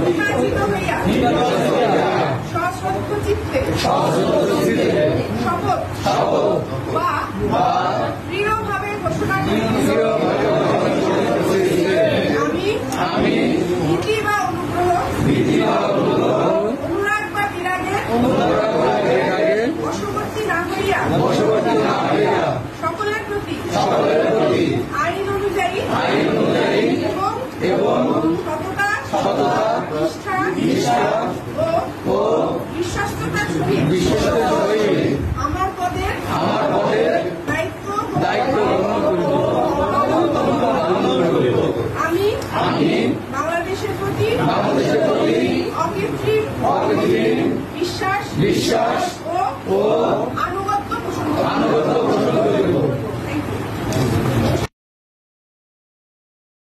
নির্বাচিত হইয়া সশ্রদ্ধ চিত্তে শপথ বা দৃঢ়ভাবে ঘোষণা করিতেছি, আমি ভীতি বা অনুগ্রহ, অনুরাগ বা বিরাগে বশবর্তী না হইয়া সকলের প্রতি আইন অনুযায়ী এবং সততা, নিষ্ঠা ও বিশ্বস্ততার সহিত আমার পদের দায়িত্ব আমি বাংলাদেশের প্রতি অকৃত্রিম বিশ্বাস